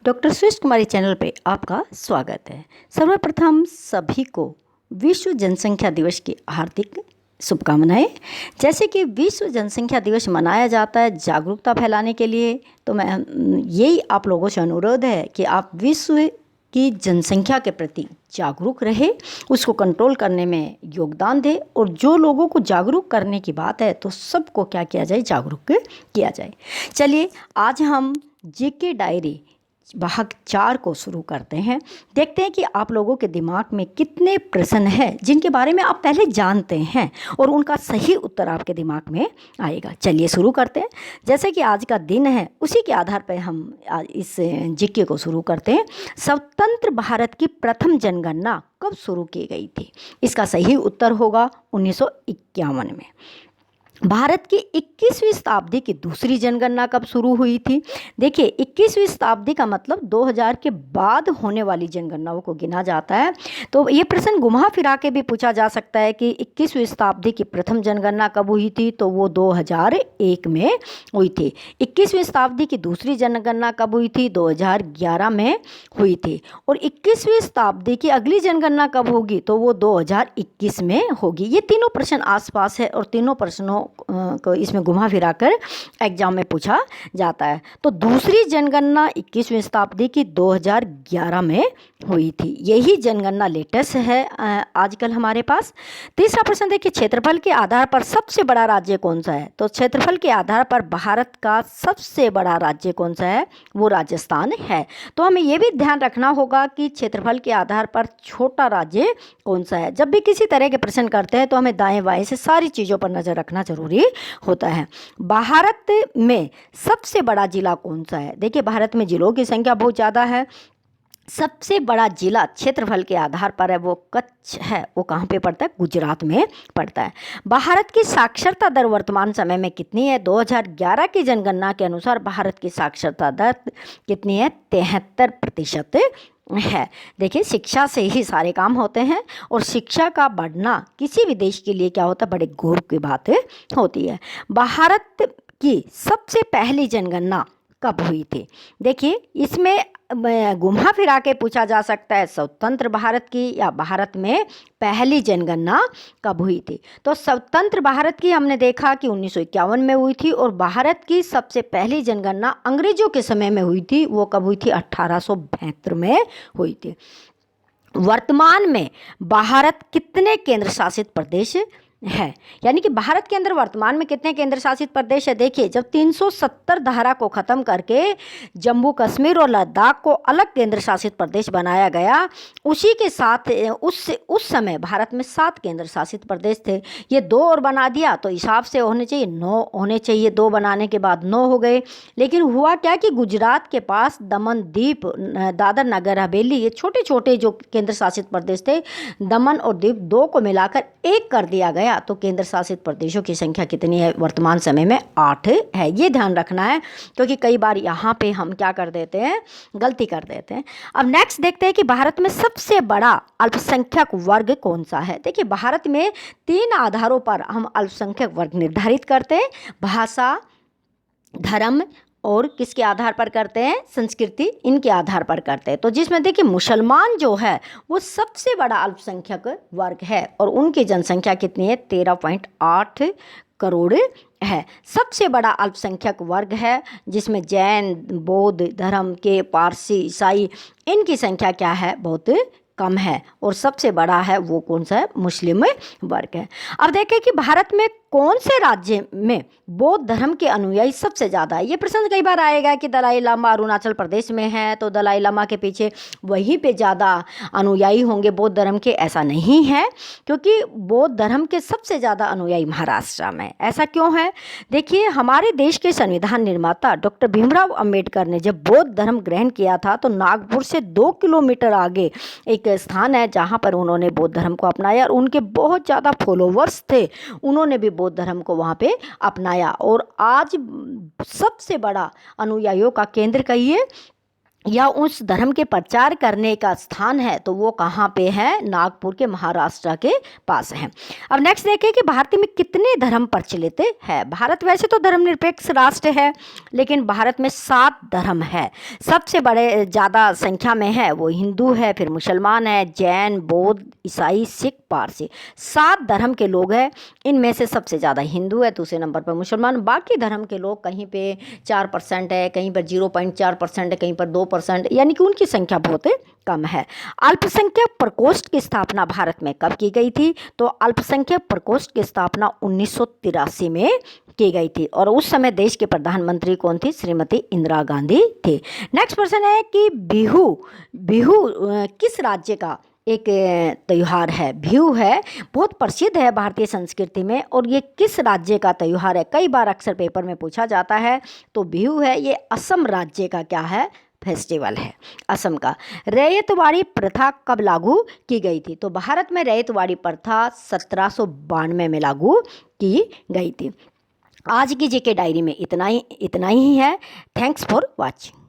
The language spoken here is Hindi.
डॉक्टर सुरेश कुमारी चैनल पे आपका स्वागत है। सर्वप्रथम सभी को विश्व जनसंख्या दिवस की हार्दिक शुभकामनाएं। जैसे कि विश्व जनसंख्या दिवस मनाया जाता है जागरूकता फैलाने के लिए, तो मैं यही आप लोगों से अनुरोध है कि आप विश्व की जनसंख्या के प्रति जागरूक रहे, उसको कंट्रोल करने में योगदान दें। और जो लोगों को जागरूक करने की बात है तो सबको क्या किया जाए, जागरूक किया जाए। चलिए आज हम जीके डायरी भाग 4 को शुरू करते हैं। देखते हैं कि आप लोगों के दिमाग में कितने प्रश्न हैं जिनके बारे में आप पहले जानते हैं और उनका सही उत्तर आपके दिमाग में आएगा। चलिए शुरू करते हैं। जैसे कि आज का दिन है, उसी के आधार पर हम इस जीके को शुरू करते हैं। स्वतंत्र भारत की प्रथम जनगणना कब शुरू की गई थी? इसका सही उत्तर होगा 1951 में। भारत की 21वीं शताब्दी की दूसरी जनगणना कब शुरू हुई थी? देखिए 21वीं शताब्दी का मतलब 2000 के बाद होने वाली जनगणनाओं को गिना जाता है। तो ये प्रश्न घुमा फिरा के भी पूछा जा सकता है कि 21वीं शताब्दी की प्रथम जनगणना कब हुई थी, तो वो 2001 में हुई थी। 21वीं शताब्दी की दूसरी जनगणना कब हुई थी? 2011 में हुई थी। और 21वीं शताब्दी की अगली जनगणना कब होगी, तो वो 2021 में होगी। ये तीनों प्रश्न आसपास है और तीनों प्रश्नों को इसमें घुमा फिरा कर एग्जाम में पूछा जाता है। तो दूसरी जनगणना 21वीं शताब्दी की 2011 में हुई थी। यही जनगणना लेटेस्ट है आजकल हमारे पास। तीसरा प्रश्न देखिए, क्षेत्रफल के आधार पर सबसे बड़ा राज्य कौन सा है? तो क्षेत्रफल के आधार पर भारत का सबसे बड़ा राज्य कौन सा है? वो राजस्थान है। तो हमें ये भी ध्यान रखना होगा कि क्षेत्रफल के आधार पर छोटा राज्य कौन सा है। जब भी किसी तरह के प्रश्न करते हैं तो हमें दाएं बाएं से सारी चीज़ों पर नज़र रखना जरूरी होता है। भारत में सबसे बड़ा जिला कौन सा है? देखिए भारत में जिलों की संख्या बहुत ज़्यादा है। सबसे बड़ा जिला क्षेत्रफल के आधार पर है वो कच्छ है। वो कहाँ पे पड़ता है? गुजरात में पड़ता है। भारत की साक्षरता दर वर्तमान समय में कितनी है? 2011 की जनगणना के अनुसार भारत की साक्षरता दर कितनी है? 73% है। देखिए शिक्षा से ही सारे काम होते हैं और शिक्षा का बढ़ना किसी भी देश के लिए क्या होता है? बड़े गौरव की बात होती है। भारत की सबसे पहली जनगणना कब हुई थी? देखिए इसमें घुमा फिरा के पूछा जा सकता है स्वतंत्र भारत की या भारत में पहली जनगणना कब हुई थी। तो स्वतंत्र भारत की हमने देखा कि 1951 में हुई थी और भारत की सबसे पहली जनगणना अंग्रेजों के समय में हुई थी। वो कब हुई थी? 1872 में हुई थी। वर्तमान में भारत कितने केंद्र शासित प्रदेश है? यानी कि भारत के अंदर वर्तमान में कितने केंद्र शासित प्रदेश है? देखिए जब 370 धारा को ख़त्म करके जम्मू कश्मीर और लद्दाख को अलग केंद्र शासित प्रदेश बनाया गया, उसी के साथ उस समय भारत में 7 केंद्र शासित प्रदेश थे। ये 2 और बना दिया तो हिसाब से होने चाहिए 9 होने चाहिए। 2 बनाने के बाद 9 हो गए। लेकिन हुआ क्या कि गुजरात के पास दमन दीप, दादर नगर हवेली, ये छोटे छोटे जो केंद्र शासित प्रदेश थे, दमन और दीप 2 को मिलाकर 1 कर दिया गया। तो केंद्र शासित प्रदेशों की संख्या कितनी है? वर्तमान समय में 8 है। ये ध्यान रखना है क्योंकि कई बार यहाँ पे हम क्या कर देते हैं, गलती कर देते हैं। अब नेक्स्ट देखते हैं कि भारत में सबसे बड़ा अल्पसंख्यक वर्ग कौन सा है। देखिए भारत में 3 आधारों पर हम अल्पसंख्यक वर्ग निर्धारित करते हैं। भाषा, धर्म और किसके आधार पर करते हैं? संस्कृति, इनके आधार पर करते हैं। तो जिसमें देखिए मुसलमान जो है वो सबसे बड़ा अल्पसंख्यक वर्ग है और उनकी जनसंख्या कितनी है? 13.8 करोड़ है। सबसे बड़ा अल्पसंख्यक वर्ग है जिसमें जैन, बौद्ध धर्म के, पारसी, ईसाई, इनकी संख्या क्या है? बहुत कम है। और सबसे बड़ा है वो कौन सा है? मुस्लिम वर्ग है। अब देखें कि भारत में कौन से राज्य में बौद्ध धर्म के अनुयायी सबसे ज़्यादा है। ये प्रश्न कई बार आएगा कि दलाई लामा अरुणाचल प्रदेश में है तो दलाई लामा के पीछे वहीं पे ज़्यादा अनुयायी होंगे बौद्ध धर्म के। ऐसा नहीं है, क्योंकि बौद्ध धर्म के सबसे ज़्यादा अनुयायी महाराष्ट्र में। ऐसा क्यों है? देखिए हमारे देश के संविधान निर्माता डॉक्टर भीमराव अंबेडकर ने जब बौद्ध धर्म ग्रहण किया था तो नागपुर से 2 किलोमीटर आगे एक स्थान है जहाँ पर उन्होंने बौद्ध धर्म को अपनाया और उनके बहुत ज़्यादा फॉलोवर्स थे। उन्होंने भी बौद्ध धर्म को वहाँ पे अपनाया और आज सबसे बड़ा अनुयायियों का केंद्र कहिए या उस धर्म के प्रचार करने का स्थान है तो वो कहाँ पे है, नागपुर के महाराष्ट्र के पास है। अब नेक्स्ट देखें कि भारत में कितने धर्म प्रचलित है। भारत वैसे तो धर्मनिरपेक्ष राष्ट्र है, लेकिन भारत में 7 धर्म है। सबसे बड़े ज़्यादा संख्या में है वो हिंदू है, फिर मुसलमान है, जैन, बौद्ध, ईसाई, सिख, पारसी। 7 धर्म के लोग हैं। इनमें से सबसे ज़्यादा हिंदू है, दूसरे नंबर पर मुसलमान। बाकी धर्म के लोग कहीं पे 4% है, कहीं पर 0.4% है, कहीं पर 2%, यानी कि उनकी संख्या बहुत कम है। अल्पसंख्यक प्रकोष्ठ की स्थापना भारत में कब की गई थी? तो अल्पसंख्यक प्रकोष्ठ की स्थापना 1983 में की गई थी, और उस समय देश के प्रधानमंत्री कौन थी? श्रीमती इंदिरा गांधी थी। नेक्स्ट प्रश्न है कि बिहू बिहू किस राज्य का एक त्यौहार है? बिहू है, बहुत प्रसिद्ध है भारतीय संस्कृति में, और ये किस राज्य का त्यौहार है? कई बार अक्सर पेपर में पूछा जाता है। तो बिहू है, ये असम राज्य का क्या है? फेस्टिवल है, असम का। रैयतवाड़ी प्रथा कब लागू की गई थी? तो भारत में रैयतवाड़ी प्रथा 1792 में लागू की गई थी। आज की जीके डायरी में इतना ही है। Thanks for watching.